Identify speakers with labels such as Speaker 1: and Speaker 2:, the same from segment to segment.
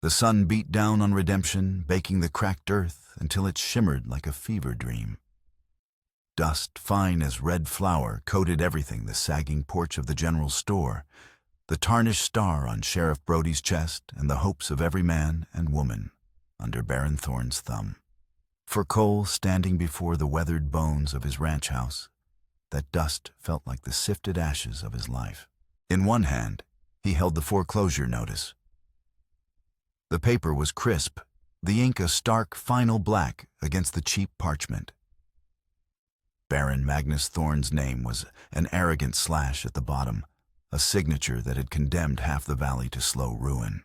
Speaker 1: The sun beat down on redemption, baking the cracked earth until it shimmered like a fever dream. Dust, fine as red flour, coated everything: the sagging porch of the general store, the tarnished star on Sheriff Brody's chest, and the hopes of every man and woman under Baron Thorne's thumb. For Cole, standing before the weathered bones of his ranch house, that dust felt like the sifted ashes of his life. In one hand, he held the foreclosure notice. The paper was crisp, the ink a stark, final black against the cheap parchment. Baron Magnus Thorne's name was an arrogant slash at the bottom, a signature that had condemned half the valley to slow ruin.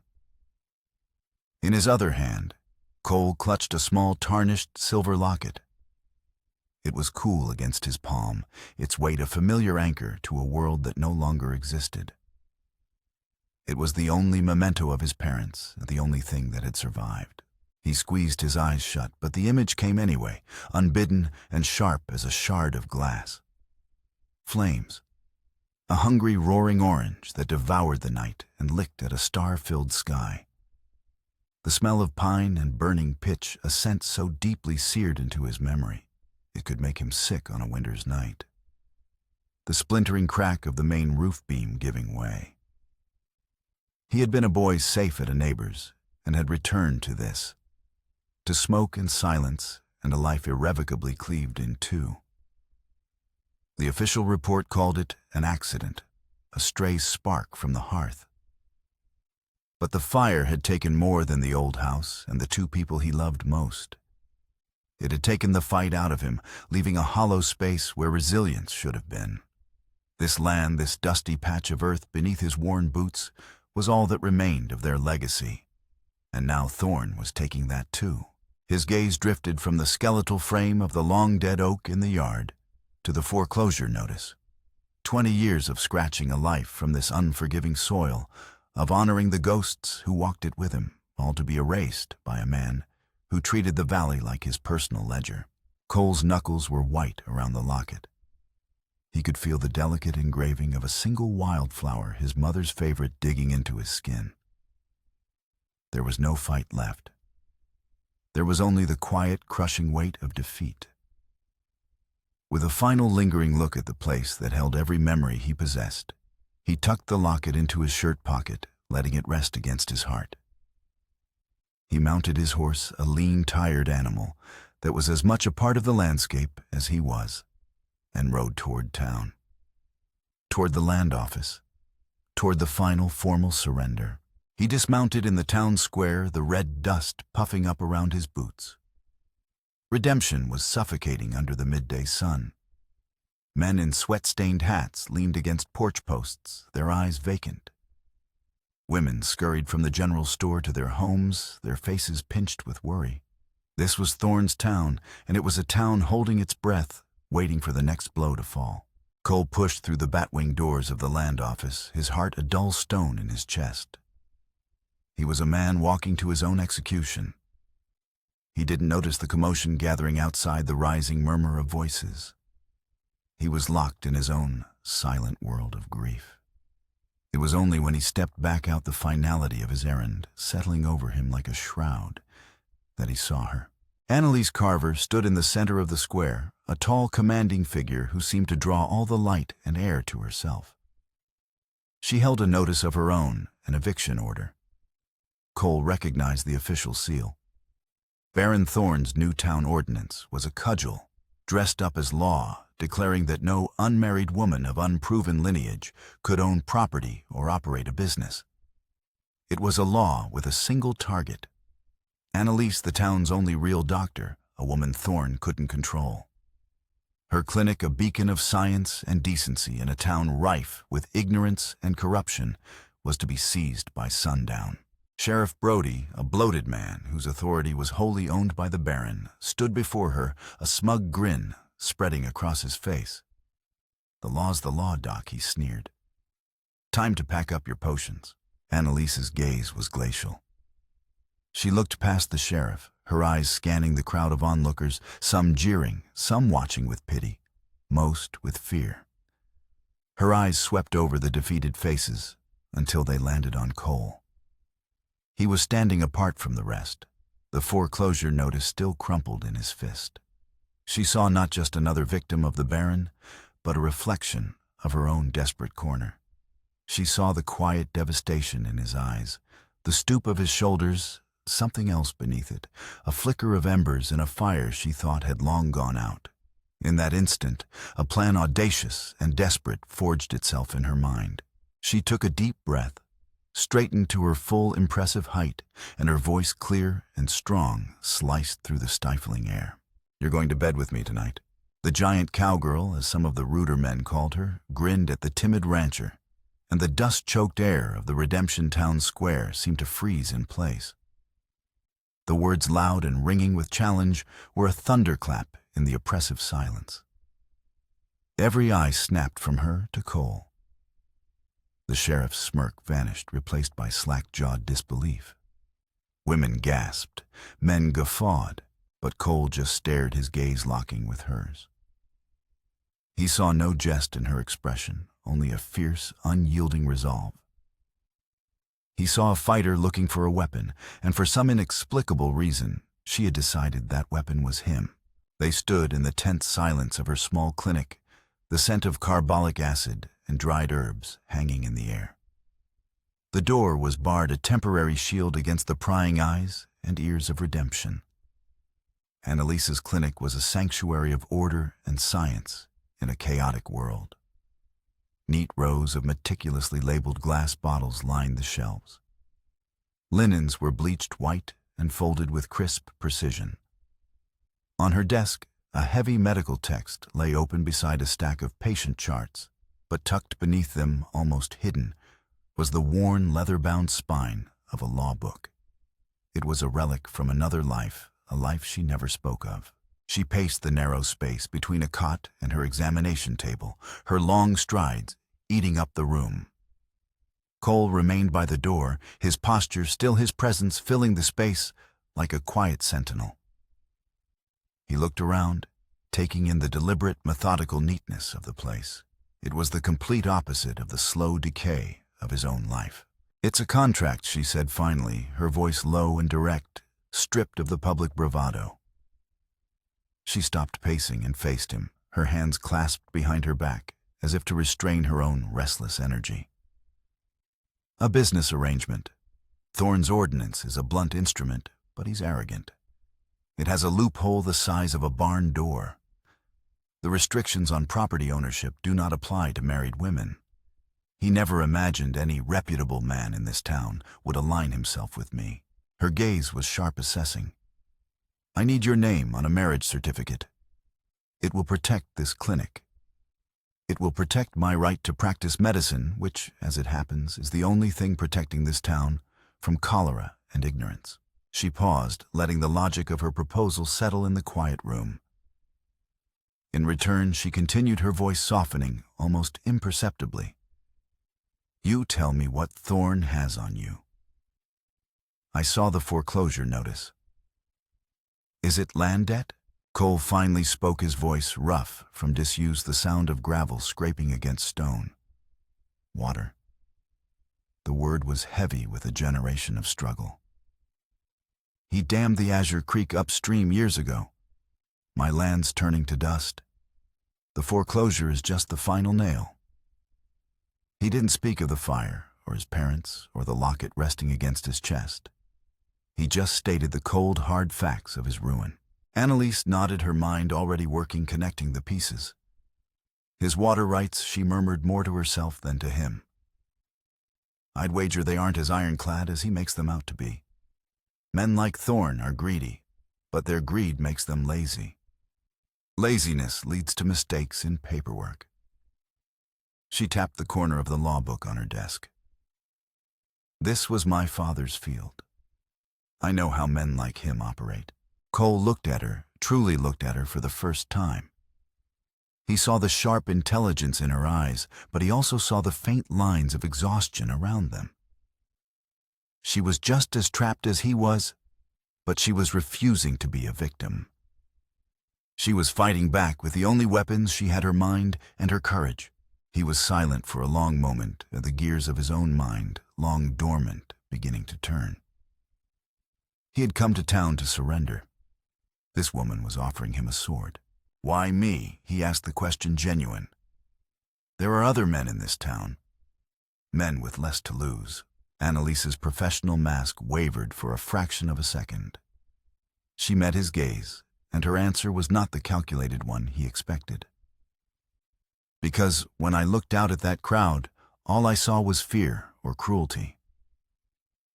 Speaker 1: In his other hand, Cole clutched a small tarnished silver locket. It was cool against his palm, its weight a familiar anchor to a world that no longer existed. It was the only memento of his parents, the only thing that had survived. He squeezed his eyes shut, but the image came anyway, unbidden and sharp as a shard of glass. Flames. A hungry, roaring orange that devoured the night and licked at a star-filled sky. The smell of pine and burning pitch, a scent so deeply seared into his memory, it could make him sick on a winter's night. The splintering crack of the main roof beam giving way. He had been a boy safe at a neighbor's and had returned to this, to smoke and silence and a life irrevocably cleaved in two. The official report called it an accident, a stray spark from the hearth. But the fire had taken more than the old house and the two people he loved most. It had taken the fight out of him, leaving a hollow space where resilience should have been. This land, this dusty patch of earth beneath his worn boots, was all that remained of their legacy. And now Thorne was taking that too. His gaze drifted from the skeletal frame of the long-dead oak in the yard to the foreclosure notice. 20 years of scratching a life from this unforgiving soil, of honoring the ghosts who walked it with him, all to be erased by a man who treated the valley like his personal ledger. Cole's knuckles were white around the locket. He could feel the delicate engraving of a single wildflower, his mother's favorite, digging into his skin. There was no fight left. There was only the quiet, crushing weight of defeat. With a final lingering look at the place that held every memory he possessed, he tucked the locket into his shirt pocket, letting it rest against his heart. He mounted his horse, a lean, tired animal that was as much a part of the landscape as he was, and rode toward town, toward the land office, toward the final formal surrender. He dismounted in the town square, the red dust puffing up around his boots. Redemption was suffocating under the midday sun. Men in sweat-stained hats leaned against porch posts, their eyes vacant. Women scurried from the general store to their homes, their faces pinched with worry. This was Thorne's town, and it was a town holding its breath, waiting for the next blow to fall. Cole pushed through the batwing doors of the land office, his heart a dull stone in his chest. He was a man walking to his own execution. He didn't notice the commotion gathering outside, the rising murmur of voices. He was locked in his own silent world of grief. It was only when he stepped back out the finality of his errand, settling over him like a shroud, that he saw her. Annalise Carver stood in the center of the square, a tall, commanding figure who seemed to draw all the light and air to herself. She held a notice of her own, an eviction order. Cole recognized the official seal. Baron Thorne's new town ordinance was a cudgel, dressed up as law, declaring that no unmarried woman of unproven lineage could own property or operate a business. It was a law with a single target: Annalise, the town's only real doctor, a woman Thorne couldn't control. Her clinic a beacon of science and decency in a town rife with ignorance and corruption, was to be seized by sundown. Sheriff Brody, a bloated man whose authority was wholly owned by the Baron, stood before her, a smug grin spreading across his face. "The law's the law, Doc," he sneered. "Time to pack up your potions." Annalise's gaze was glacial. She looked past the sheriff, her eyes scanning the crowd of onlookers, some jeering, some watching with pity, most with fear. Her eyes swept over the defeated faces until they landed on Cole. He was standing apart from the rest, the foreclosure notice still crumpled in his fist. She saw not just another victim of the Baron, but a reflection of her own desperate corner. She saw the quiet devastation in his eyes, the stoop of his shoulders, something else beneath it, a flicker of embers in a fire she thought had long gone out. In that instant, a plan audacious and desperate forged itself in her mind. She took a deep breath, straightened to her full impressive height, and her voice clear and strong sliced through the stifling air. "You're going to bed with me tonight." The giant cowgirl, as some of the ruder men called her, grinned at the timid rancher, and the dust-choked air of the Redemption Town Square seemed to freeze in place. The words, loud and ringing with challenge, were a thunderclap in the oppressive silence. Every eye snapped from her to Cole. The sheriff's smirk vanished, replaced by slack-jawed disbelief. Women gasped, men guffawed, but Cole just stared, his gaze locking with hers. He saw no jest in her expression, only a fierce, unyielding resolve. He saw a fighter looking for a weapon, and for some inexplicable reason, she had decided that weapon was him. They stood in the tense silence of her small clinic, the scent of carbolic acid and dried herbs hanging in the air. The door was barred, a temporary shield against the prying eyes and ears of redemption. Annalise's clinic was a sanctuary of order and science in a chaotic world. Neat rows of meticulously labeled glass bottles lined the shelves. Linens were bleached white and folded with crisp precision. On her desk, a heavy medical text lay open beside a stack of patient charts, but tucked beneath them, almost hidden, was the worn, leather-bound spine of a law book. It was a relic from another life, a life she never spoke of. She paced the narrow space between a cot and her examination table, her long strides eating up the room. Cole remained by the door, his posture still, his presence filling the space like a quiet sentinel. He looked around, taking in the deliberate, methodical neatness of the place. It was the complete opposite of the slow decay of his own life. "It's a contract," she said finally, her voice low and direct, stripped of the public bravado. She stopped pacing and faced him, her hands clasped behind her back, as if to restrain her own restless energy. "A business arrangement. Thorne's ordinance is a blunt instrument, but he's arrogant. It has a loophole the size of a barn door. The restrictions on property ownership do not apply to married women. He never imagined any reputable man in this town would align himself with me." Her gaze was sharp, assessing. "I need your name on a marriage certificate. It will protect this clinic. It will protect my right to practice medicine, which, as it happens, is the only thing protecting this town from cholera and ignorance." She paused, letting the logic of her proposal settle in the quiet room. In return, she continued, her voice softening, almost imperceptibly. "You tell me what Thorne has on you." "I saw the foreclosure notice." "Is it land debt?" Cole finally spoke, his voice rough from disuse, the sound of gravel scraping against stone. "Water." The word was heavy with a generation of struggle. "He dammed the Azure Creek upstream years ago. My land's turning to dust. The foreclosure is just the final nail." He didn't speak of the fire, or his parents, or the locket resting against his chest. He just stated the cold, hard facts of his ruin. Annalise nodded, her mind already working, connecting the pieces. His water rights, she murmured more to herself than to him. "I'd wager they aren't as ironclad as he makes them out to be. Men like Thorne are greedy, but their greed makes them lazy. Laziness leads to mistakes in paperwork." She tapped the corner of the law book on her desk. "This was my father's field. I know how men like him operate." Cole looked at her, truly looked at her for the first time. He saw the sharp intelligence in her eyes, but he also saw the faint lines of exhaustion around them. She was just as trapped as he was, but she was refusing to be a victim. She was fighting back with the only weapons she had, her mind and her courage. He was silent for a long moment, the gears of his own mind, long dormant, beginning to turn. He had come to town to surrender. This woman was offering him a sword. Why me? He asked the question genuine. There are other men in this town. Men with less to lose. Annalise's professional mask wavered for a fraction of a second. She met his gaze, and her answer was not the calculated one he expected. Because when I looked out at that crowd, all I saw was fear or cruelty.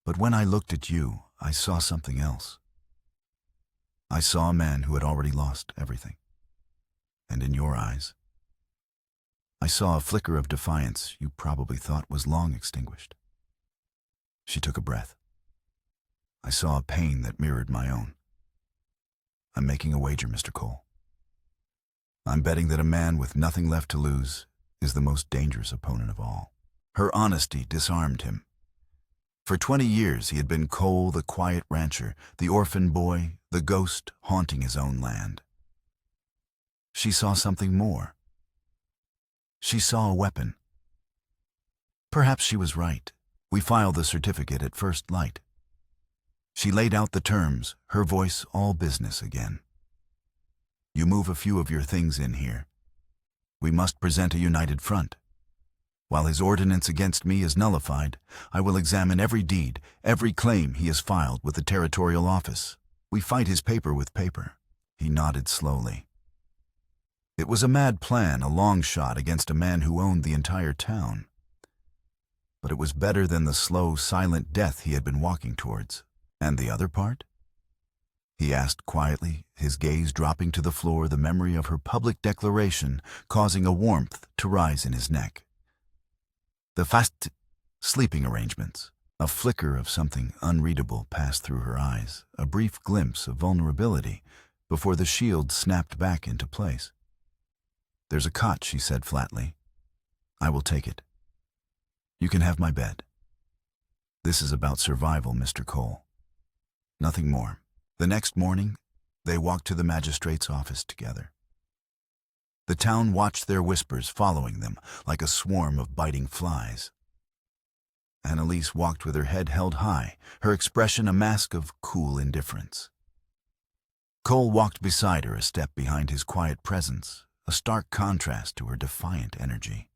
Speaker 1: But when I looked at you, I saw something else. I saw a man who had already lost everything. And in your eyes, I saw a flicker of defiance you probably thought was long extinguished. She took a breath. I saw a pain that mirrored my own. I'm making a wager, Mr. Cole. I'm betting that a man with nothing left to lose is the most dangerous opponent of all. Her honesty disarmed him. For 20 years he had been Cole, the quiet rancher, the orphan boy, the ghost haunting his own land. She saw something more. She saw a weapon. Perhaps she was right. We filed the certificate at first light. She laid out the terms, her voice all business again. You move a few of your things in here. We must present a united front. While his ordinance against me is nullified, I will examine every deed, every claim he has filed with the territorial office. We fight his paper with paper. He nodded slowly. It was a mad plan, a long shot against a man who owned the entire town. But it was better than the slow, silent death he had been walking towards. And the other part? He asked quietly, his gaze dropping to the floor, the memory of her public declaration causing a warmth to rise in his neck. The fast sleeping arrangements. A flicker of something unreadable passed through her eyes, a brief glimpse of vulnerability before the shield snapped back into place. There's a cot, she said flatly. I will take it. You can have my bed. This is about survival, Mr. Cole. Nothing more. The next morning, they walked to the magistrate's office together. The town watched their whispers following them like a swarm of biting flies. Annalise walked with her head held high, her expression a mask of cool indifference. Cole walked beside her, a step behind his quiet presence, a stark contrast to her defiant energy.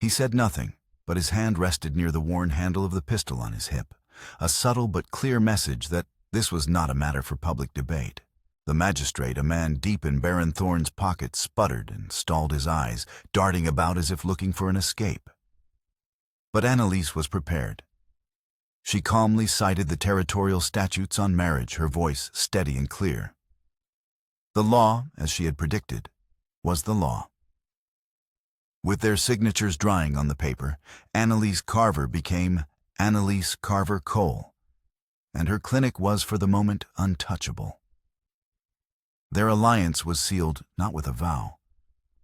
Speaker 1: He said nothing, but his hand rested near the worn handle of the pistol on his hip, a subtle but clear message that this was not a matter for public debate. The magistrate, a man deep in Baron Thorne's pocket, sputtered and stalled his eyes, darting about as if looking for an escape. But Annalise was prepared. She calmly cited the territorial statutes on marriage, her voice steady and clear. The law, as she had predicted, was the law. With their signatures drying on the paper, Annalise Carver became Annalise Carver Cole, and her clinic was for the moment untouchable. Their alliance was sealed not with a vow,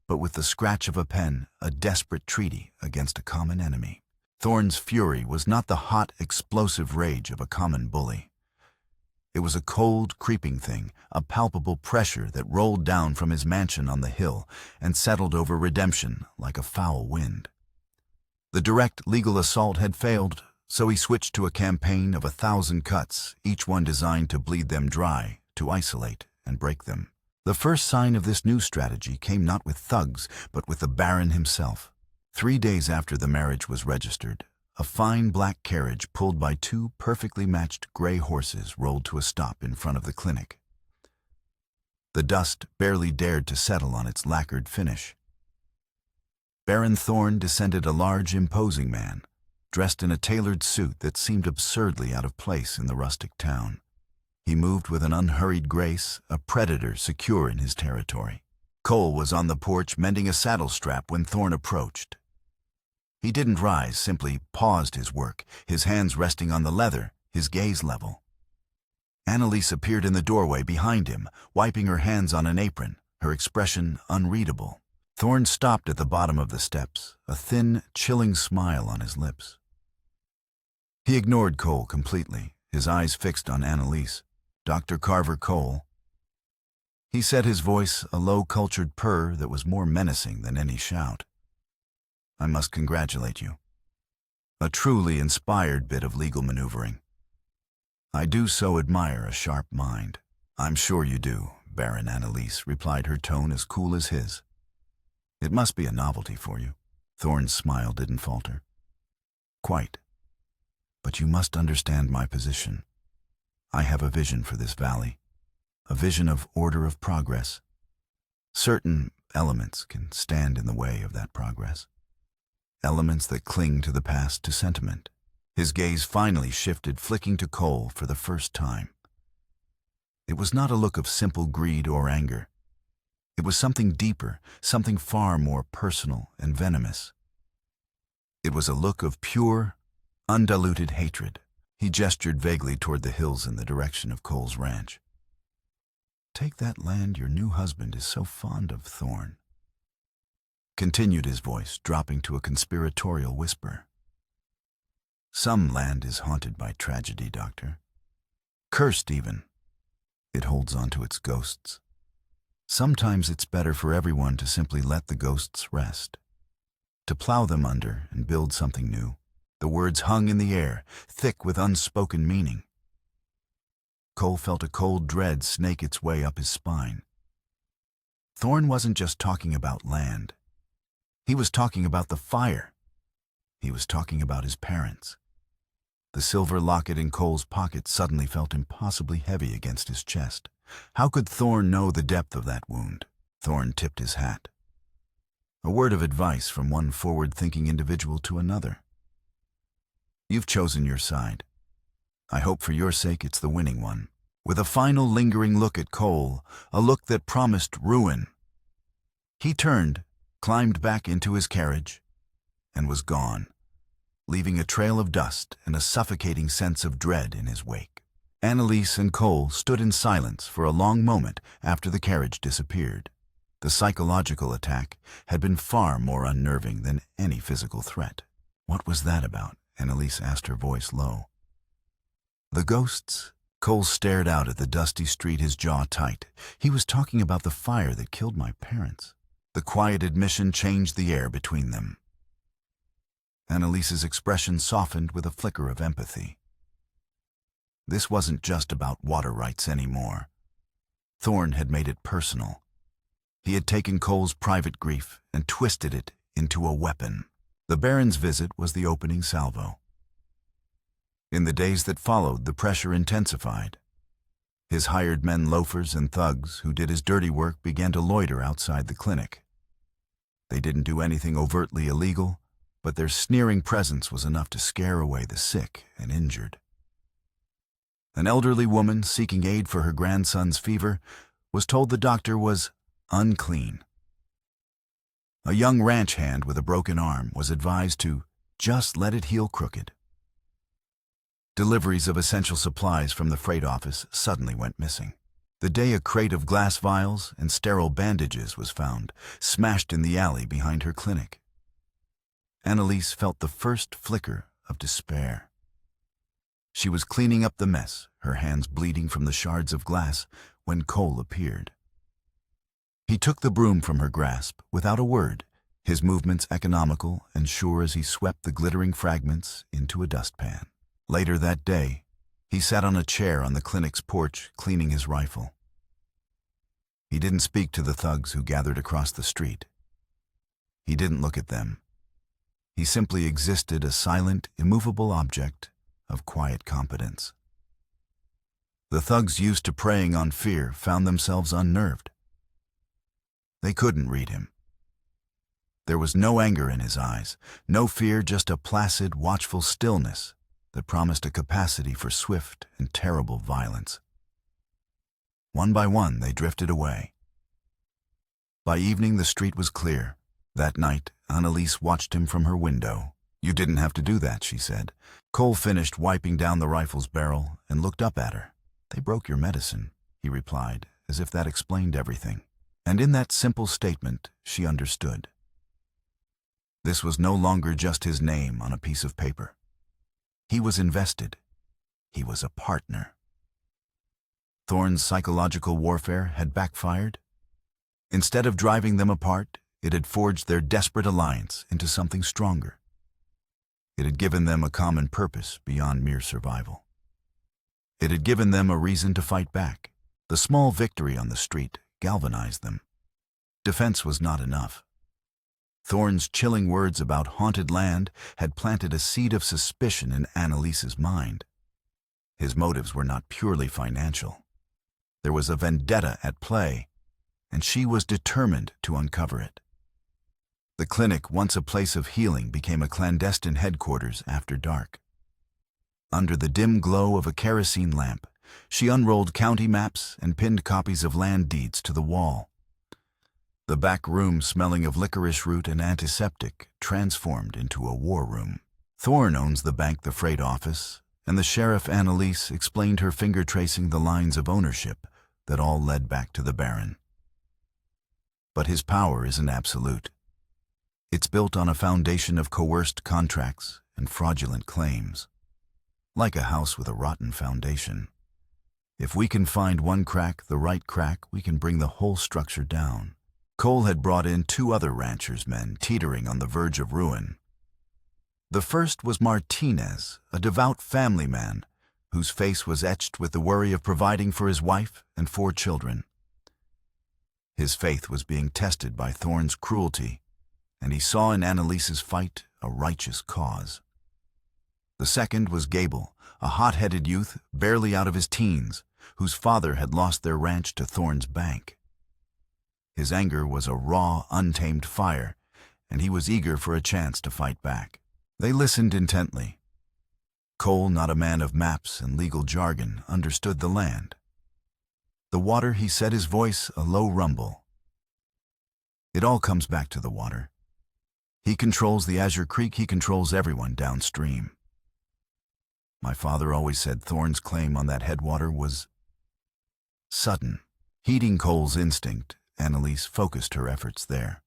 Speaker 1: but with the scratch of a pen, a desperate treaty against a common enemy. Thorne's fury was not the hot, explosive rage of a common bully. It was a cold, creeping thing, a palpable pressure that rolled down from his mansion on the hill and settled over redemption like a foul wind. The direct legal assault had failed, so he switched to a campaign of 1,000 cuts, each one designed to bleed them dry, to isolate and break them. The first sign of this new strategy came not with thugs, but with the Baron himself. 3 days after the marriage was registered, a fine black carriage pulled by 2 perfectly matched gray horses rolled to a stop in front of the clinic. The dust barely dared to settle on its lacquered finish. Baron Thorne descended, a large, imposing man, dressed in a tailored suit that seemed absurdly out of place in the rustic town. He moved with an unhurried grace, a predator secure in his territory. Cole was on the porch mending a saddle strap when Thorne approached. He didn't rise, simply paused his work, his hands resting on the leather, his gaze level. Annalise appeared in the doorway behind him, wiping her hands on an apron, her expression unreadable. Thorne stopped at the bottom of the steps, a thin, chilling smile on his lips. He ignored Cole completely, his eyes fixed on Annalise. Dr. Carver Cole. He said, his voice a low-cultured purr that was more menacing than any shout. I must congratulate you. A truly inspired bit of legal maneuvering. I do so admire a sharp mind. I'm sure you do, Baron Annalise replied, her tone as cool as his. It must be a novelty for you. Thorn's smile didn't falter. Quite. But you must understand my position. I have a vision for this valley, a vision of order of progress. Certain elements can stand in the way of that progress. Elements that cling to the past, to sentiment. His gaze finally shifted, flicking to Cole for the first time. It was not a look of simple greed or anger. It was something deeper, something far more personal and venomous. It was a look of pure, undiluted hatred. He gestured vaguely toward the hills in the direction of Cole's ranch. Take that land your new husband is so fond of, Thorn. Continued his voice, dropping to a conspiratorial whisper. Some land is haunted by tragedy, Doctor. Cursed even. It holds on to its ghosts. Sometimes it's better for everyone to simply let the ghosts rest, to plow them under and build something new. The words hung in the air, thick with unspoken meaning. Cole felt a cold dread snake its way up his spine. Thorn wasn't just talking about land. He was talking about the fire. He was talking about his parents. The silver locket in Cole's pocket suddenly felt impossibly heavy against his chest. How could Thorn know the depth of that wound? Thorn tipped his hat. A word of advice from one forward-thinking individual to another. You've chosen your side. I hope for your sake it's the winning one. With a final lingering look at Cole, a look that promised ruin, he turned, climbed back into his carriage, and was gone, leaving a trail of dust and a suffocating sense of dread in his wake. Annalise and Cole stood in silence for a long moment after the carriage disappeared. The psychological attack had been far more unnerving than any physical threat. What was that about? Annalise asked, her voice low. The ghosts? Cole stared out at the dusty street, his jaw tight. He was talking about the fire that killed my parents. The quiet admission changed the air between them. Annalise's expression softened with a flicker of empathy. This wasn't just about water rights anymore. Thorn had made it personal. He had taken Cole's private grief and twisted it into a weapon. The Baron's visit was the opening salvo. In the days that followed, the pressure intensified. His hired men, loafers and thugs who did his dirty work, began to loiter outside the clinic. They didn't do anything overtly illegal, but their sneering presence was enough to scare away the sick and injured. An elderly woman seeking aid for her grandson's fever was told the doctor was unclean. A young ranch hand with a broken arm was advised to just let it heal crooked. Deliveries of essential supplies from the freight office suddenly went missing. The day a crate of glass vials and sterile bandages was found, smashed in the alley behind her clinic. Annalise felt the first flicker of despair. She was cleaning up the mess, her hands bleeding from the shards of glass, when Cole appeared. He took the broom from her grasp without a word, his movements economical and sure as he swept the glittering fragments into a dustpan. Later that day, he sat on a chair on the clinic's porch, cleaning his rifle. He didn't speak to the thugs who gathered across the street. He didn't look at them. He simply existed, a silent, immovable object of quiet competence. The thugs used to preying on fear found themselves unnerved. They couldn't read him. There was no anger in his eyes, no fear, just a placid, watchful stillness that promised a capacity for swift and terrible violence. One by one, they drifted away. By evening, the street was clear. That night, Annalise watched him from her window. You didn't have to do that, she said. Cole finished wiping down the rifle's barrel and looked up at her. They broke your medicine, he replied, as if that explained everything. And in that simple statement, she understood. This was no longer just his name on a piece of paper. He was invested. He was a partner. Thorn's psychological warfare had backfired. Instead of driving them apart, it had forged their desperate alliance into something stronger. It had given them a common purpose beyond mere survival. It had given them a reason to fight back. The small victory on the street galvanized them. Defense was not enough. Thorne's chilling words about haunted land had planted a seed of suspicion in Annalise's mind. His motives were not purely financial. There was a vendetta at play, and she was determined to uncover it. The clinic, once a place of healing, became a clandestine headquarters after dark. Under the dim glow of a kerosene lamp, she unrolled county maps and pinned copies of land deeds to the wall. The back room, smelling of licorice root and antiseptic, transformed into a war room. Thorne owns the bank, the freight office, and the sheriff Annalise explained her finger tracing the lines of ownership that all led back to the Baron. But his power isn't absolute. It's built on a foundation of coerced contracts and fraudulent claims. Like a house with a rotten foundation. If we can find one crack, the right crack, we can bring the whole structure down. Cole had brought in 2 other ranchers' men teetering on the verge of ruin. The first was Martinez, a devout family man, whose face was etched with the worry of providing for his wife and 4 children. His faith was being tested by Thorne's cruelty, and he saw in Annalise's fight a righteous cause. The second was Gable, a hot-headed youth barely out of his teens, whose father had lost their ranch to Thorne's bank. His anger was a raw, untamed fire, and he was eager for a chance to fight back. They listened intently. Cole, not a man of maps and legal jargon, understood the land. The water, he said, his voice a low rumble. It all comes back to the water. He controls the Azure Creek, he controls everyone downstream. My father always said Thorne's claim on that headwater was sudden. Heeding Cole's instinct, Annalise focused her efforts there.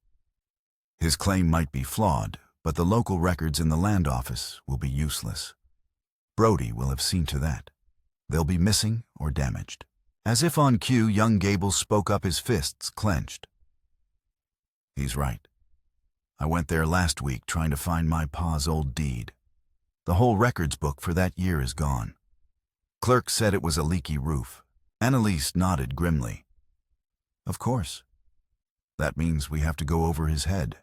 Speaker 1: His claim might be flawed, but the local records in the land office will be useless. Brody will have seen to that. They'll be missing or damaged. As if on cue, young Gable spoke up, his fists clenched. He's right. I went there last week trying to find my pa's old deed. The whole records book for that year is gone. Clerk said it was a leaky roof. Annalise nodded grimly. Of course. That means we have to go over his head.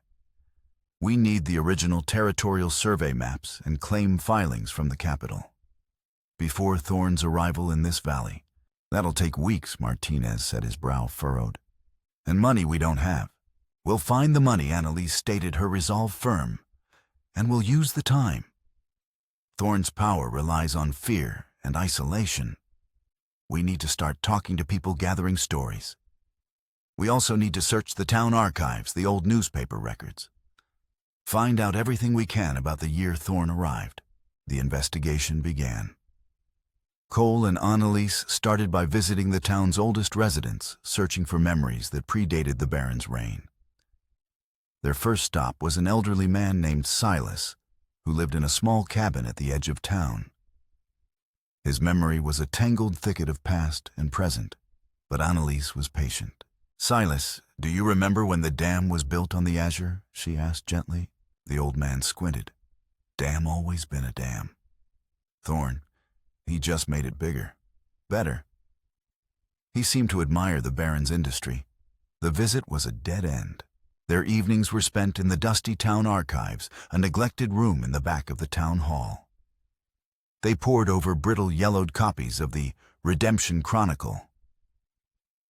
Speaker 1: We need the original territorial survey maps and claim filings from the capital. Before Thorne's arrival in this valley. That'll take weeks, Martinez said, his brow furrowed. And money we don't have. We'll find the money, Annalise stated, her resolve firm. And we'll use the time. Thorne's power relies on fear and isolation. We need to start talking to people, gathering stories. We also need to search the town archives, the old newspaper records. Find out everything we can about the year Thorne arrived. The investigation began. Cole and Annalise started by visiting the town's oldest residents, searching for memories that predated the Baron's reign. Their first stop was an elderly man named Silas, who lived in a small cabin at the edge of town. His memory was a tangled thicket of past and present, but Annalise was patient. Silas, do you remember when the dam was built on the Azure? She asked gently. The old man squinted. Dam always been a dam. Thorne, he just made it bigger. Better. He seemed to admire the Baron's industry. The visit was a dead end. Their evenings were spent in the dusty town archives, a neglected room in the back of the town hall. They pored over brittle, yellowed copies of the Redemption Chronicle.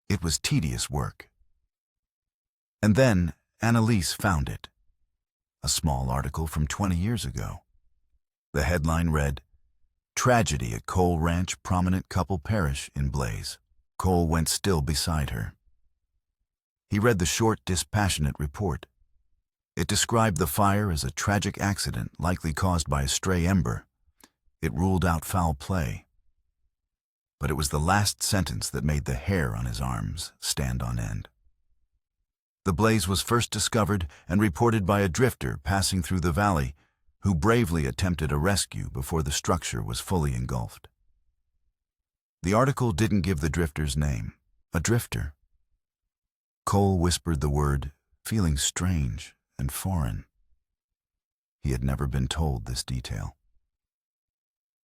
Speaker 1: It was tedious work. And then Annalise found it. A small article from 20 years ago. The headline read, Tragedy at Cole Ranch, prominent couple perish in blaze. Cole went still beside her. He read the short, dispassionate report. It described the fire as a tragic accident likely caused by a stray ember. It ruled out foul play. But it was the last sentence that made the hair on his arms stand on end. The blaze was first discovered and reported by a drifter passing through the valley who bravely attempted a rescue before the structure was fully engulfed. The article didn't give the drifter's name. A drifter. Cole whispered the word, feeling strange and foreign. He had never been told this detail.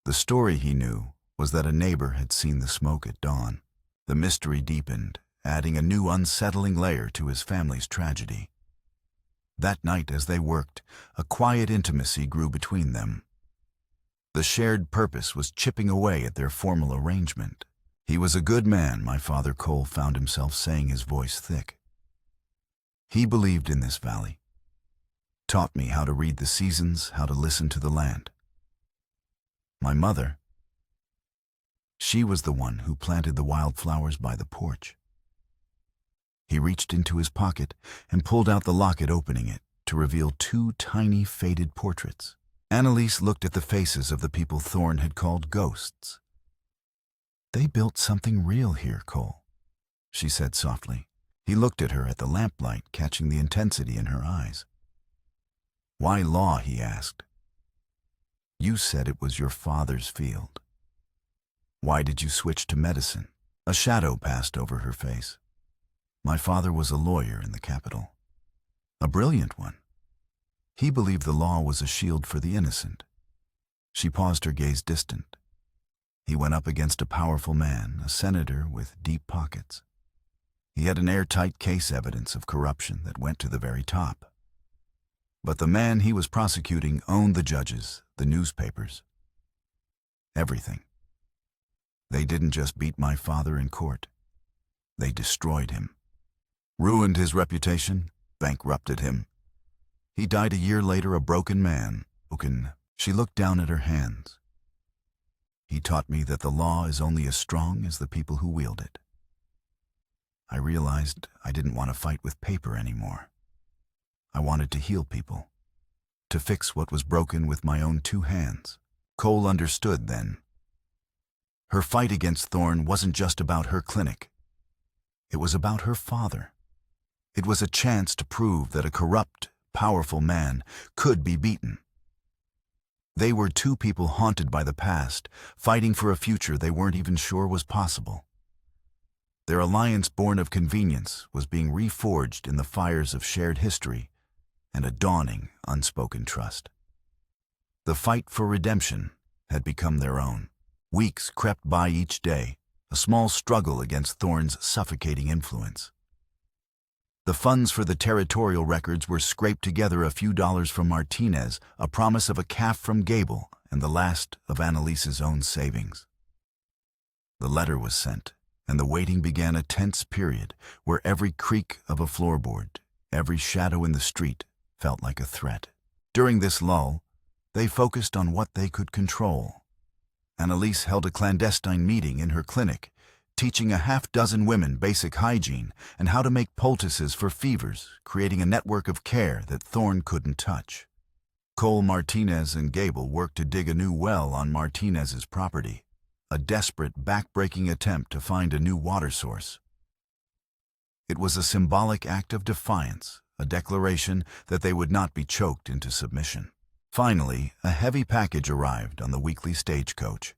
Speaker 1: The story, he knew, was that a neighbor had seen the smoke at dawn. The mystery deepened, adding a new unsettling layer to his family's tragedy. That night, as they worked, a quiet intimacy grew between them. The shared purpose was chipping away at their formal arrangement. "He was a good man," my father Cole found himself saying, his voice thick. "He believed in this valley. Taught me how to read the seasons, how to listen to the land. My mother, she was the one who planted the wildflowers by the porch." He reached into his pocket and pulled out the locket, opening it to reveal two tiny faded portraits. Annalise looked at the faces of the people Thorne had called ghosts. "They built something real here, Cole," she said softly. He looked at her at the lamplight, catching the intensity in her eyes. "Why law?" he asked. "You said it was your father's field. Why did you switch to medicine?" A shadow passed over her face. "My father was a lawyer in the capital. A brilliant one. He believed the law was a shield for the innocent." She paused, her gaze distant. "He went up against a powerful man, a senator with deep pockets. He had an airtight case, evidence of corruption that went to the very top. But the man he was prosecuting owned the judges, the newspapers, everything. They didn't just beat my father in court. They destroyed him. Ruined his reputation, bankrupted him. He died a year later, a broken man. She looked down at her hands. He taught me that the law is only as strong as the people who wield it. I realized I didn't want to fight with paper anymore. I wanted to heal people, to fix what was broken with my own two hands." Cole understood then. Her fight against Thorne wasn't just about her clinic. It was about her father. It was a chance to prove that a corrupt, powerful man could be beaten. They were two people haunted by the past, fighting for a future they weren't even sure was possible. Their alliance, born of convenience, was being reforged in the fires of shared history and a dawning, unspoken trust. The fight for redemption had become their own. Weeks crept by each day, a small struggle against Thorne's suffocating influence. The funds for the territorial records were scraped together, a few dollars from Martinez, a promise of a calf from Gable, and the last of Annalise's own savings. The letter was sent, and the waiting began, a tense period where every creak of a floorboard, every shadow in the street felt like a threat. During this lull, they focused on what they could control. Annalise held a clandestine meeting in her clinic, teaching a half-dozen women basic hygiene and how to make poultices for fevers, creating a network of care that Thorne couldn't touch. Cole, Martinez, and Gable worked to dig a new well on Martinez's property, a desperate, back-breaking attempt to find a new water source. It was a symbolic act of defiance, a declaration that they would not be choked into submission. Finally, a heavy package arrived on the weekly stagecoach.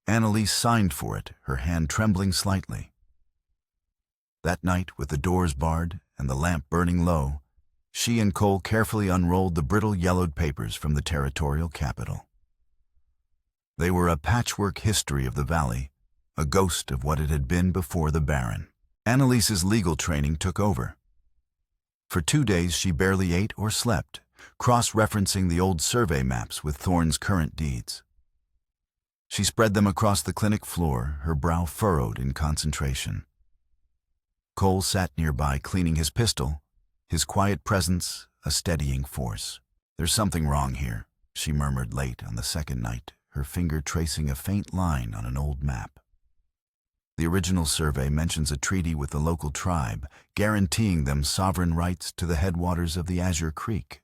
Speaker 1: Annalise signed for it, her hand trembling slightly. That night, with the doors barred and the lamp burning low, she and Cole carefully unrolled the brittle yellowed papers from the territorial capital. They were a patchwork history of the valley, a ghost of what it had been before the Baron. Annalise's legal training took over. For 2 days she barely ate or slept, cross-referencing the old survey maps with Thorne's current deeds. She spread them across the clinic floor, her brow furrowed in concentration. Cole sat nearby, cleaning his pistol, his quiet presence a steadying force. "There's something wrong here," she murmured late on the second night, her finger tracing a faint line on an old map. The original survey mentions a treaty with the local tribe, guaranteeing them sovereign rights to the headwaters of the Azure Creek.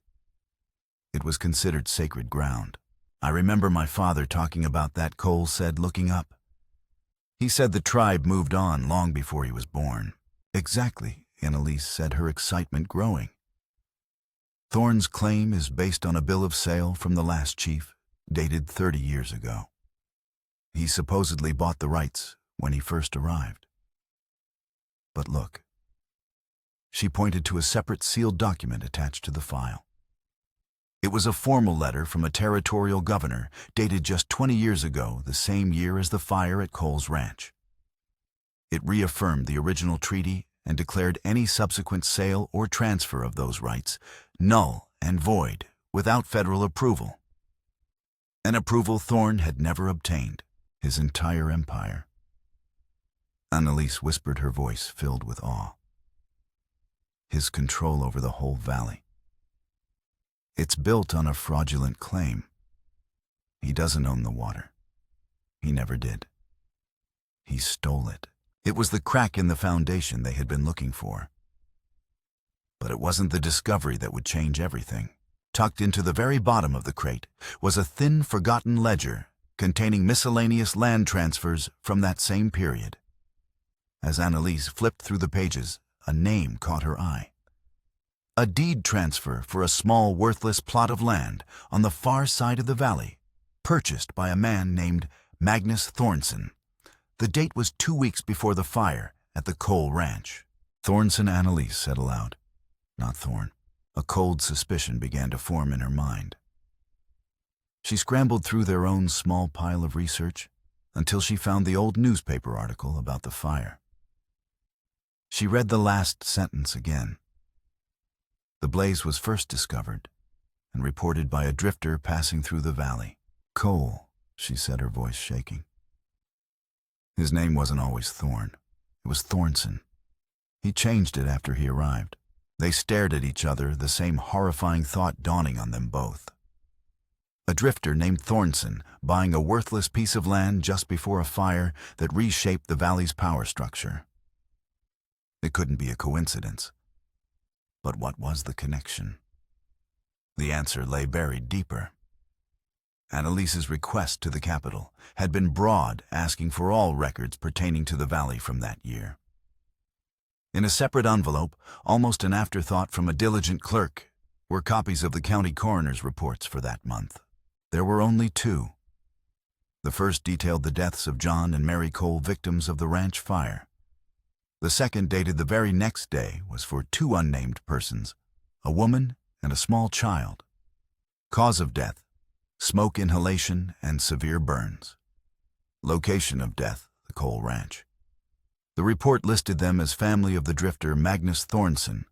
Speaker 1: It was considered sacred ground. "I remember my father talking about that," Cole said, looking up. "He said the tribe moved on long before he was born." "Exactly," Annalise said, her excitement growing. "Thorne's claim is based on a bill of sale from the last chief, dated 30 years ago. He supposedly bought the rights when he first arrived. But look." She pointed to a separate sealed document attached to the file. It was a formal letter from a territorial governor dated just 20 years ago, the same year as the fire at Cole's ranch. It reaffirmed the original treaty and declared any subsequent sale or transfer of those rights null and void without federal approval. An approval Thorne had never obtained his entire empire. Annalise whispered, her voice filled with awe. His control over the whole valley. It's built on a fraudulent claim. He doesn't own the water. He never did. He stole it. It was the crack in the foundation they had been looking for. But it wasn't the discovery that would change everything. Tucked into the very bottom of the crate was a thin, forgotten ledger containing miscellaneous land transfers from that same period. As Annalise flipped through the pages, a name caught her eye. A deed transfer for a small, worthless plot of land on the far side of the valley, purchased by a man named Magnus Thornson. The date was 2 weeks before the fire at the Cole ranch. Thornson, Annalise said aloud, not Thorne. A cold suspicion began to form in her mind. She scrambled through their own small pile of research until she found the old newspaper article about the fire. She read the last sentence again. The blaze was first discovered and reported by a drifter passing through the valley. Cole, she said, her voice shaking. His name wasn't always Thorne. It was Thornson. He changed it after he arrived. They stared at each other, the same horrifying thought dawning on them both. A drifter named Thornson buying a worthless piece of land just before a fire that reshaped the valley's power structure. It couldn't be a coincidence. But what was the connection? The answer lay buried deeper. Annalise's request to the capital had been broad, asking for all records pertaining to the valley from that year. In a separate envelope, almost an afterthought from a diligent clerk, were copies of the county coroner's reports for that month. There were only 2. The first detailed the deaths of John and Mary Cole, victims of the ranch fire. The second, dated the very next day, was for 2 unnamed persons, a woman and a small child. Cause of death, smoke inhalation and severe burns. Location of death, the Cole ranch. The report listed them as family of the drifter Magnus Thornson,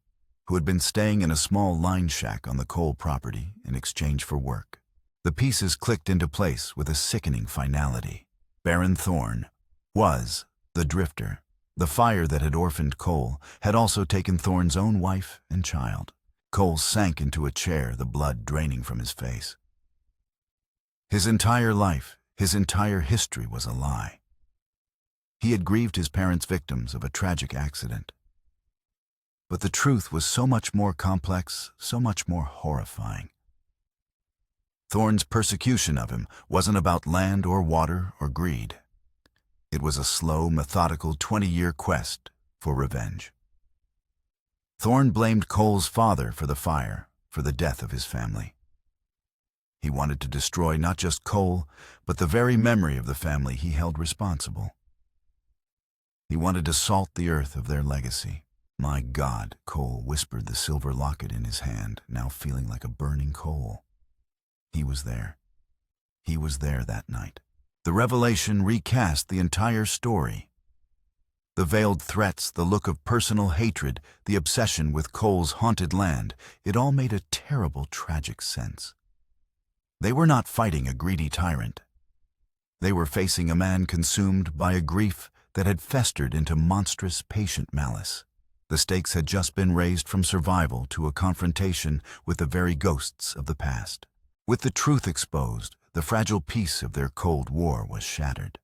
Speaker 1: who had been staying in a small line shack on the Cole property in exchange for work. The pieces clicked into place with a sickening finality. Baron Thorne was the drifter. The fire that had orphaned Cole had also taken Thorne's own wife and child. Cole sank into a chair, the blood draining from his face. His entire life, his entire history was a lie. He had grieved his parents' victims of a tragic accident. But the truth was so much more complex, so much more horrifying. Thorne's persecution of him wasn't about land or water or greed. It was a slow, methodical 20-year quest for revenge. Thorne blamed Cole's father for the fire, for the death of his family. He wanted to destroy not just Cole, but the very memory of the family he held responsible. He wanted to salt the earth of their legacy. My God, Cole whispered, the silver locket in his hand, now feeling like a burning coal. He was there. He was there that night. The revelation recast the entire story. The veiled threats, the look of personal hatred, the obsession with Cole's haunted land, it all made a terrible, tragic sense. They were not fighting a greedy tyrant. They were facing a man consumed by a grief that had festered into monstrous, patient malice. The stakes had just been raised from survival to a confrontation with the very ghosts of the past. With the truth exposed, the fragile peace of their Cold War was shattered.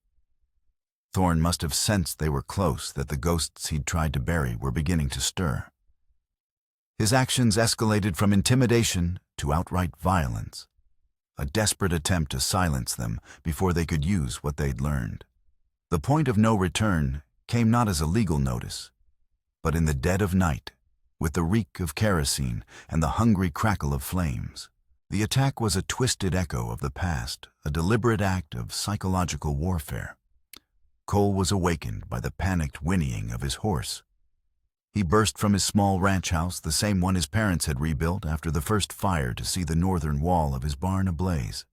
Speaker 1: Thorne must have sensed they were close, that the ghosts he'd tried to bury were beginning to stir. His actions escalated from intimidation to outright violence, a desperate attempt to silence them before they could use what they'd learned. The point of no return came not as a legal notice, but in the dead of night, with the reek of kerosene and the hungry crackle of flames. The attack was a twisted echo of the past, a deliberate act of psychological warfare. Cole was awakened by the panicked whinnying of his horse. He burst from his small ranch house, the same one his parents had rebuilt after the first fire, to see the northern wall of his barn ablaze.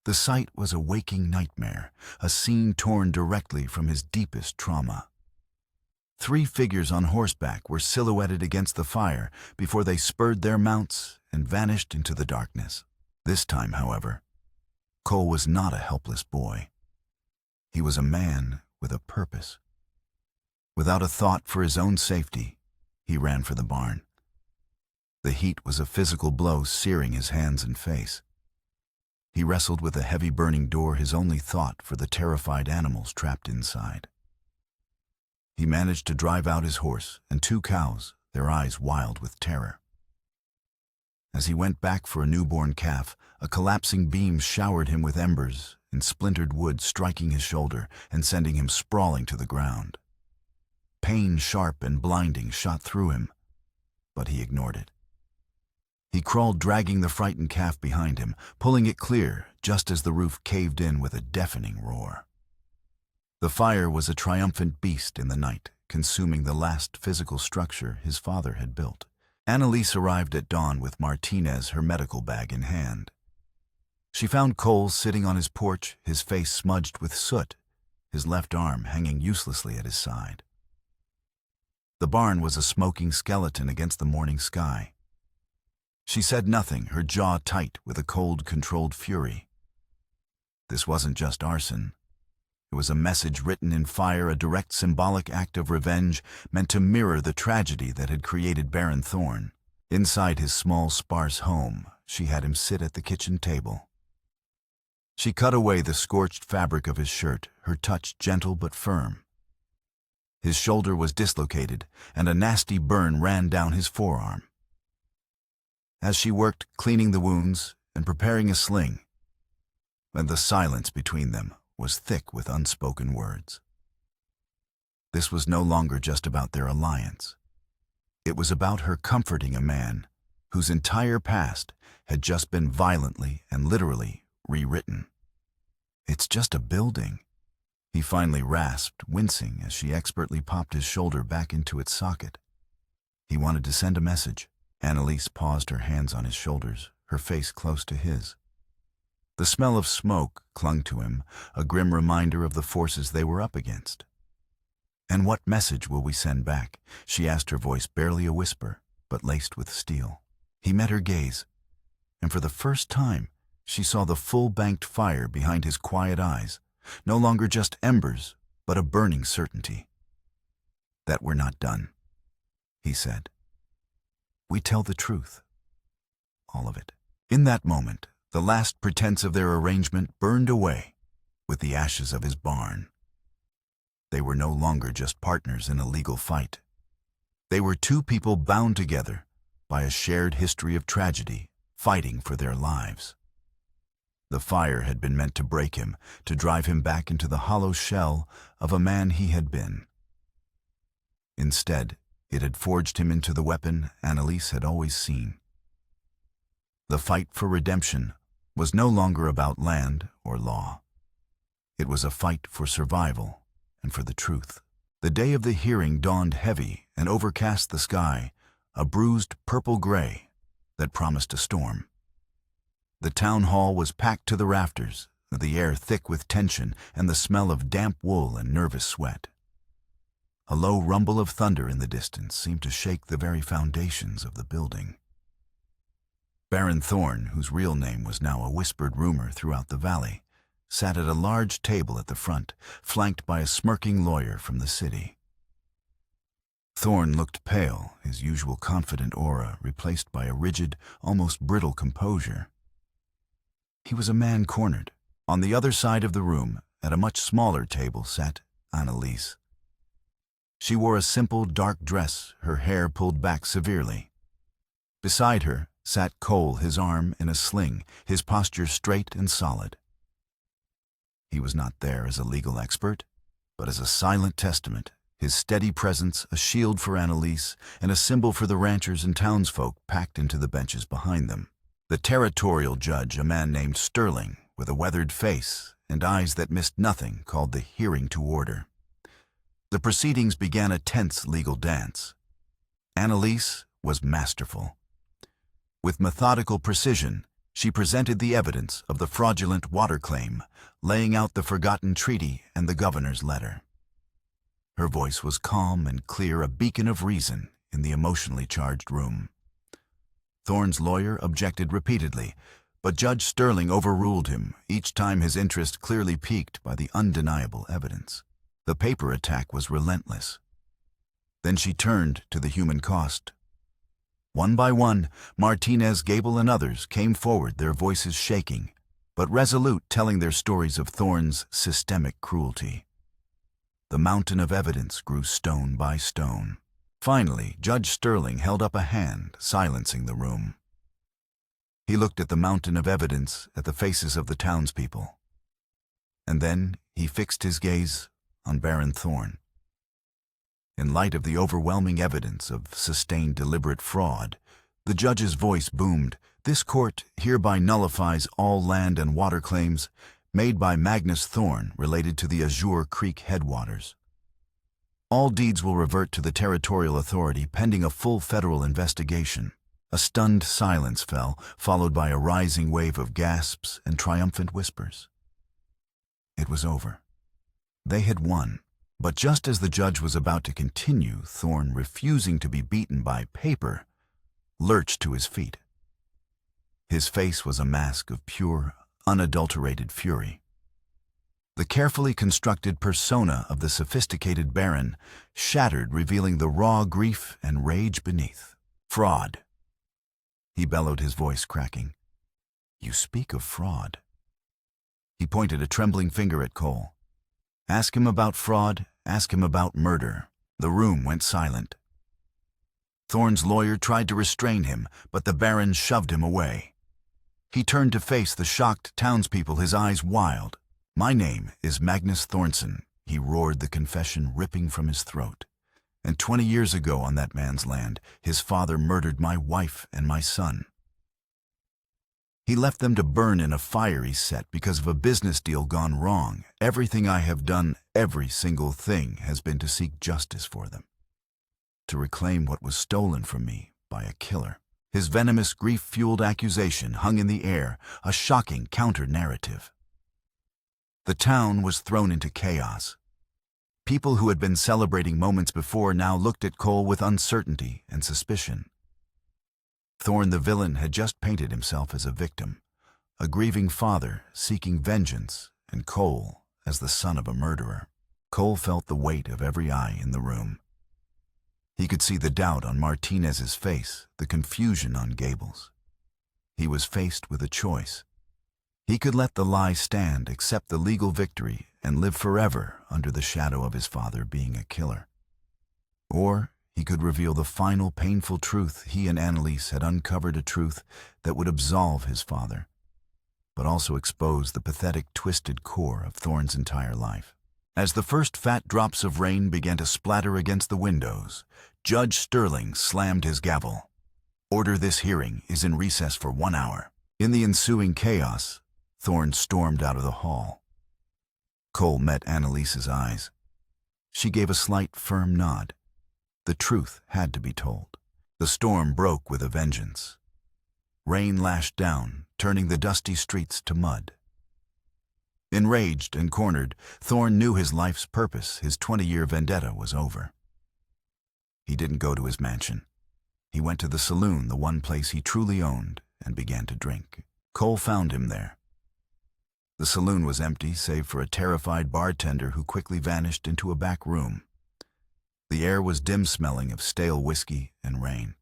Speaker 1: The sight was a waking nightmare, a scene torn directly from his deepest trauma. 3 figures on horseback were silhouetted against the fire before they spurred their mounts and vanished into the darkness. This time, however, Cole was not a helpless boy. He was a man with a purpose. Without a thought for his own safety, he ran for the barn. The heat was a physical blow, searing his hands and face. He wrestled with the heavy burning door, his only thought for the terrified animals trapped inside. He managed to drive out his horse and 2 cows, their eyes wild with terror. As he went back for a newborn calf, a collapsing beam showered him with embers and splintered wood, striking his shoulder and sending him sprawling to the ground. Pain, sharp and blinding, shot through him, but he ignored it. He crawled, dragging the frightened calf behind him, pulling it clear just as the roof caved in with a deafening roar. The fire was a triumphant beast in the night, consuming the last physical structure his father had built. Annalise arrived at dawn with Martinez, her medical bag in hand. She found Cole sitting on his porch, his face smudged with soot, his left arm hanging uselessly at his side. The barn was a smoking skeleton against the morning sky. She said nothing, her jaw tight with a cold, controlled fury. This wasn't just arson. It was a message written in fire, a direct symbolic act of revenge meant to mirror the tragedy that had created Baron Thorn. Inside his small, sparse home, she had him sit at the kitchen table. She cut away the scorched fabric of his shirt, her touch gentle but firm. His shoulder was dislocated, and a nasty burn ran down his forearm. As she worked, cleaning the wounds and preparing a sling, and the silence between them was thick with unspoken words. This was no longer just about their alliance. It was about her comforting a man whose entire past had just been violently and literally rewritten. "It's just a building," he finally rasped, wincing as she expertly popped his shoulder back into its socket. He wanted to send a message. Annalise paused, her hands on his shoulders, her face close to his. The smell of smoke clung to him, a grim reminder of the forces they were up against. "And what message will we send back?" she asked, her voice barely a whisper, but laced with steel. He met her gaze, and for the first time, she saw the full banked fire behind his quiet eyes, no longer just embers, but a burning certainty. "That we're not done," he said. "We tell the truth. All of it." In that moment, the last pretense of their arrangement burned away with the ashes of his barn. They were no longer just partners in a legal fight. They were 2 people bound together by a shared history of tragedy, fighting for their lives. The fire had been meant to break him, to drive him back into the hollow shell of a man he had been. Instead, it had forged him into the weapon Annalise had always seen. The fight for redemption was no longer about land or law. It was a fight for survival and for the truth. The day of the hearing dawned heavy and overcast the sky, a bruised purple gray that promised a storm. The town hall was packed to the rafters, the air thick with tension and the smell of damp wool and nervous sweat. A low rumble of thunder in the distance seemed to shake the very foundations of the building. Baron Thorn, whose real name was now a whispered rumor throughout the valley, sat at a large table at the front, flanked by a smirking lawyer from the city. Thorn looked pale, his usual confident aura replaced by a rigid, almost brittle composure. He was a man cornered. On the other side of the room, at a much smaller table, sat Annalise. She wore a simple, dark dress, her hair pulled back severely. Beside her sat Cole, his arm in a sling, his posture straight and solid. He was not there as a legal expert, but as a silent testament, his steady presence a shield for Annalise and a symbol for the ranchers and townsfolk packed into the benches behind them. The territorial judge, a man named Sterling, with a weathered face and eyes that missed nothing, called the hearing to order. The proceedings began a tense legal dance. Annalise was masterful. With methodical precision, she presented the evidence of the fraudulent water claim, laying out the forgotten treaty and the governor's letter. Her voice was calm and clear, a beacon of reason in the emotionally charged room. Thorne's lawyer objected repeatedly, but Judge Sterling overruled him, each time his interest clearly piqued by the undeniable evidence. The paper attack was relentless. Then she turned to the human cost. One by one, Martinez, Gable, and others came forward, their voices shaking, but resolute, telling their stories of Thorne's systemic cruelty. The mountain of evidence grew stone by stone. Finally, Judge Sterling held up a hand, silencing the room. He looked at the mountain of evidence, at the faces of the townspeople. And then he fixed his gaze on Baron Thorne. In light of the overwhelming evidence of sustained deliberate fraud, the judge's voice boomed, "This court hereby nullifies all land and water claims made by Magnus Thorne related to the Azure Creek headwaters. All deeds will revert to the territorial authority pending a full federal investigation." A stunned silence fell, followed by a rising wave of gasps and triumphant whispers. It was over. They had won. But just as the judge was about to continue, Thorne, refusing to be beaten by paper, lurched to his feet. His face was a mask of pure, unadulterated fury. The carefully constructed persona of the sophisticated baron shattered, revealing the raw grief and rage beneath. "Fraud," he bellowed, his voice cracking. "You speak of fraud." He pointed a trembling finger at Cole. "Ask him about fraud, ask him about murder." The room went silent. Thorne's lawyer tried to restrain him, but the baron shoved him away. He turned to face the shocked townspeople, his eyes wild. "My name is Magnus Thornson," he roared, the confession ripping from his throat. "And 20 years ago on that man's land, his father murdered my wife and my son. He left them to burn in a fiery set because of a business deal gone wrong. Everything I have done, every single thing, has been to seek justice for them, to reclaim what was stolen from me by a killer." His venomous, grief-fueled accusation hung in the air, a shocking counter-narrative. The town was thrown into chaos. People who had been celebrating moments before now looked at Cole with uncertainty and suspicion. Thorne, the villain, had just painted himself as a victim, a grieving father seeking vengeance, and Cole as the son of a murderer. Cole felt the weight of every eye in the room. He could see the doubt on Martinez's face, the confusion on Gable's. He was faced with a choice. He could let the lie stand, accept the legal victory, and live forever under the shadow of his father being a killer. Or he could reveal the final painful truth. He and Annalise had uncovered a truth that would absolve his father, but also expose the pathetic, twisted core of Thorne's entire life. As the first fat drops of rain began to splatter against the windows, Judge Sterling slammed his gavel. "Order, this hearing is in recess for 1 hour." In the ensuing chaos, Thorne stormed out of the hall. Cole met Annalise's eyes. She gave a slight, firm nod. The truth had to be told. The storm broke with a vengeance. Rain lashed down, turning the dusty streets to mud. Enraged and cornered, Thorne knew his life's purpose. His 20-year vendetta was over. He didn't go to his mansion. He went to the saloon, the one place he truly owned, and began to drink. Cole found him there. The saloon was empty, save for a terrified bartender who quickly vanished into a back room. The air was dim-smelling of stale whiskey and rain.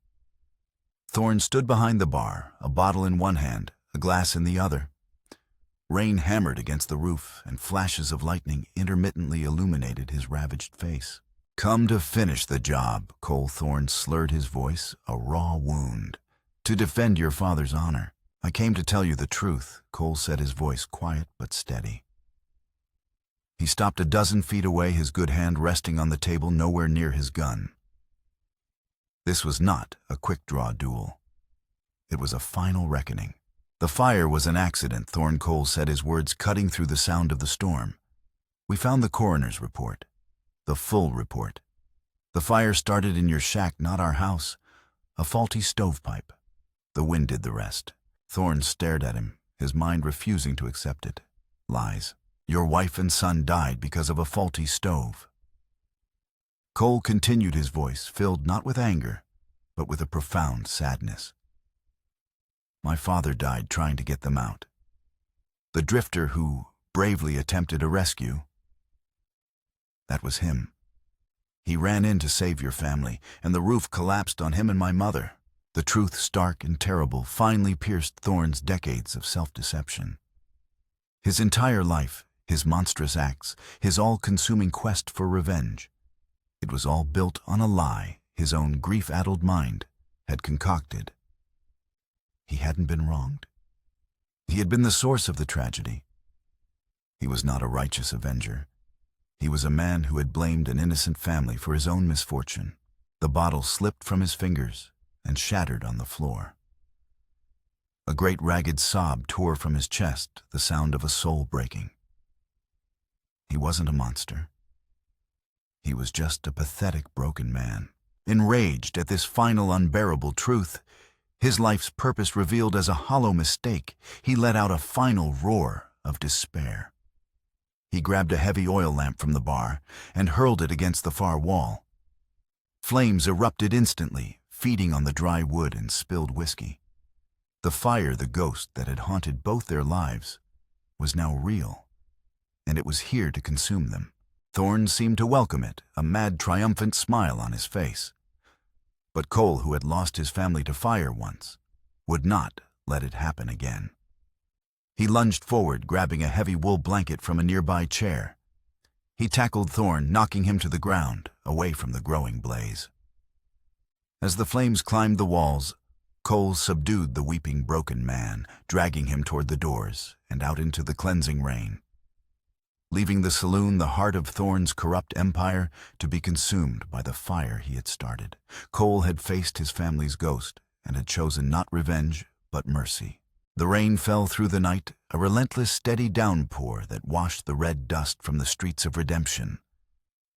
Speaker 1: Thorne stood behind the bar, a bottle in one hand, a glass in the other. Rain hammered against the roof, and flashes of lightning intermittently illuminated his ravaged face. "Come to finish the job," Cole Thorne slurred his voice, a raw wound. "To defend your father's honor." "I came to tell you the truth," Cole said, his voice quiet but steady. He stopped a dozen feet away, his good hand resting on the table, nowhere near his gun. This was not a quick-draw duel. It was a final reckoning. "The fire was an accident," Thorne Cole said, his words cutting through the sound of the storm. "We found the coroner's report, the full report. The fire started in your shack, not our house. A faulty stovepipe. The wind did the rest. Thorne stared at him, his mind refusing to accept it. Lies. Your wife and son died because of a faulty stove. Cole continued, his voice filled not with anger, but with a profound sadness. My father died trying to get them out. The drifter who bravely attempted a rescue, that was him. He ran in to save your family, and the roof collapsed on him and my mother. The truth, stark and terrible, finally pierced Thorne's decades of self-deception. His entire life, his monstrous acts, his all-consuming quest for revenge, it was all built on a lie his own grief-addled mind had concocted. He hadn't been wronged. He had been the source of the tragedy. He was not a righteous avenger. He was a man who had blamed an innocent family for his own misfortune. The bottle slipped from his fingers and shattered on the floor. A great ragged sob tore from his chest, the sound of a soul breaking. He wasn't a monster. He was just a pathetic, broken man. Enraged at this final, unbearable truth, his life's purpose revealed as a hollow mistake, he let out a final roar of despair. He grabbed a heavy oil lamp from the bar and hurled it against the far wall. Flames erupted instantly, feeding on the dry wood and spilled whiskey. The fire, the ghost that had haunted both their lives, was now real, and it was here to consume them. Thorne seemed to welcome it, a mad, triumphant smile on his face. But Cole, who had lost his family to fire once, would not let it happen again. He lunged forward, grabbing a heavy wool blanket from a nearby chair. He tackled Thorne, knocking him to the ground, away from the growing blaze. As the flames climbed the walls, Cole subdued the weeping, broken man, dragging him toward the doors and out into the cleansing rain, leaving the saloon, the heart of Thorne's corrupt empire, to be consumed by the fire he had started. Cole had faced his family's ghost and had chosen not revenge, but mercy. The rain fell through the night, a relentless, steady downpour that washed the red dust from the streets of redemption,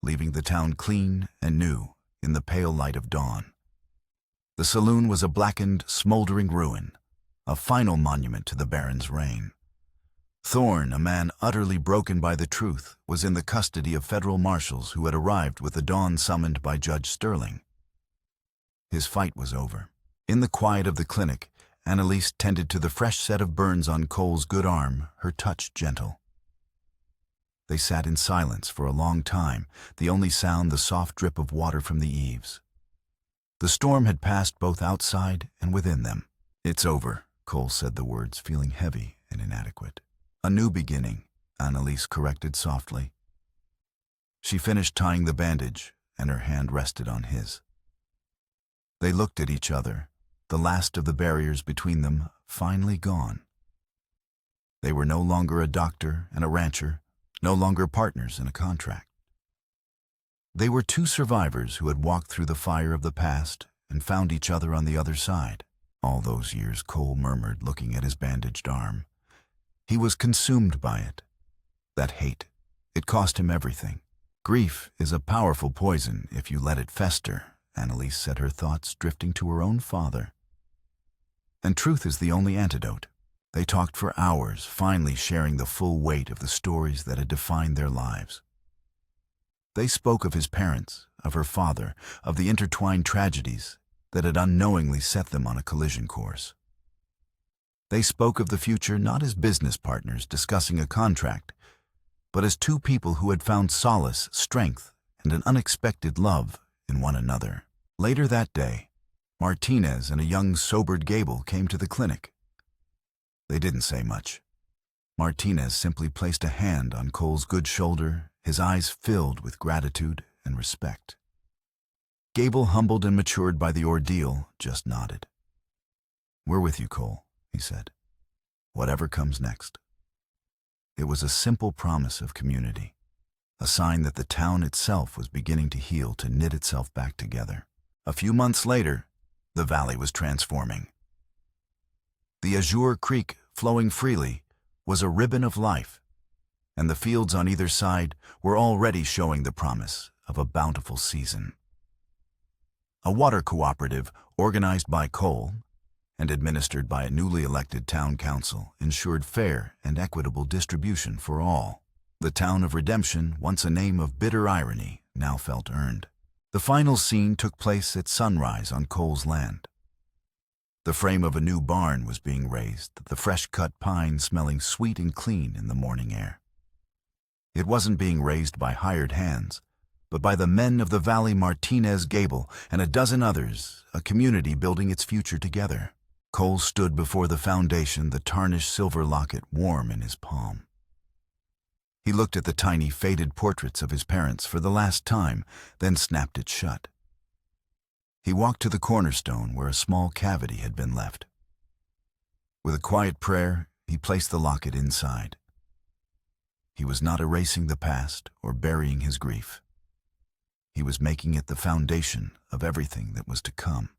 Speaker 1: leaving the town clean and new in the pale light of dawn. The saloon was a blackened, smoldering ruin, a final monument to the Baron's reign. Thorne, a man utterly broken by the truth, was in the custody of federal marshals who had arrived with the dawn summoned by Judge Sterling. His fight was over. In the quiet of the clinic, Annalise tended to the fresh set of burns on Cole's good arm, her touch gentle. They sat in silence for a long time, the only sound the soft drip of water from the eaves. The storm had passed both outside and within them. It's over, Cole said the words, feeling heavy and inadequate. A new beginning, Annalise corrected softly. She finished tying the bandage, and her hand rested on his. They looked at each other, the last of the barriers between them finally gone. They were no longer a doctor and a rancher, no longer partners in a contract. They were two survivors who had walked through the fire of the past and found each other on the other side. All those years, Cole murmured, looking at his bandaged arm. He was consumed by it. That hate, it cost him everything. Grief is a powerful poison if you let it fester, Annalise said, her thoughts drifting to her own father. And truth is the only antidote. They talked for hours, finally sharing the full weight of the stories that had defined their lives. They spoke of his parents, of her father, of the intertwined tragedies that had unknowingly set them on a collision course. They spoke of the future not as business partners discussing a contract, but as two people who had found solace, strength, and an unexpected love in one another. Later that day, Martinez and a young, sobered Gable came to the clinic. They didn't say much. Martinez simply placed a hand on Cole's good shoulder, his eyes filled with gratitude and respect. Gable, humbled and matured by the ordeal, just nodded. "We're with you, Cole," he said. "Whatever comes next." It was a simple promise of community, a sign that the town itself was beginning to heal, to knit itself back together. A few months later, the valley was transforming. The Azure Creek, flowing freely, was a ribbon of life, and the fields on either side were already showing the promise of a bountiful season. a water cooperative organized by Cole and administered by a newly elected town council, ensured fair and equitable distribution for all. The town of Redemption, once a name of bitter irony, now felt earned. The final scene took place at sunrise on Cole's land. The frame of a new barn was being raised, the fresh-cut pine smelling sweet and clean in the morning air. It wasn't being raised by hired hands, but by the men of the Valley Martinez Gable and a dozen others, a community building its future together. Cole stood before the foundation, the tarnished silver locket warm in his palm. He looked at the tiny, faded portraits of his parents for the last time, then snapped it shut. He walked to the cornerstone where a small cavity had been left. With a quiet prayer, he placed the locket inside. He was not erasing the past or burying his grief. He was making it the foundation of everything that was to come.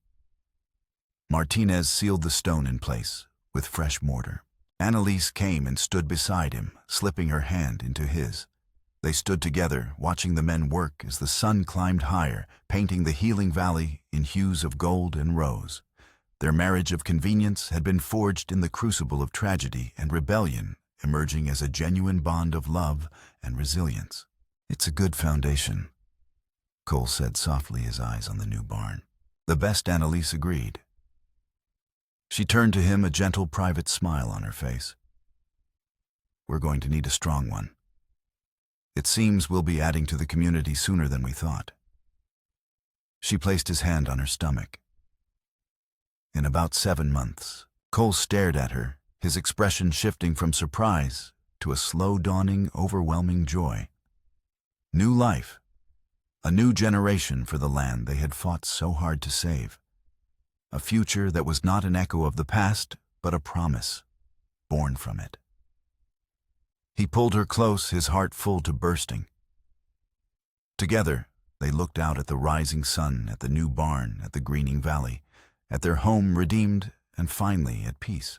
Speaker 1: Martinez sealed the stone in place with fresh mortar. Annalise came and stood beside him, slipping her hand into his. They stood together, watching the men work as the sun climbed higher, painting the healing valley in hues of gold and rose. Their marriage of convenience had been forged in the crucible of tragedy and rebellion, emerging as a genuine bond of love and resilience. "It's a good foundation," Cole said softly, his eyes on the new barn. "The best," Annalise agreed. She turned to him, a gentle, private smile on her face. "We're going to need a strong one. It seems we'll be adding to the community sooner than we thought." She placed his hand on her stomach. "In about 7 months." Cole stared at her, his expression shifting from surprise to a slow-dawning, overwhelming joy. New life, a new generation for the land they had fought so hard to save. A future that was not an echo of the past, but a promise, born from it. He pulled her close, his heart full to bursting. Together, they looked out at the rising sun, at the new barn, at the greening valley, at their home redeemed and finally at peace.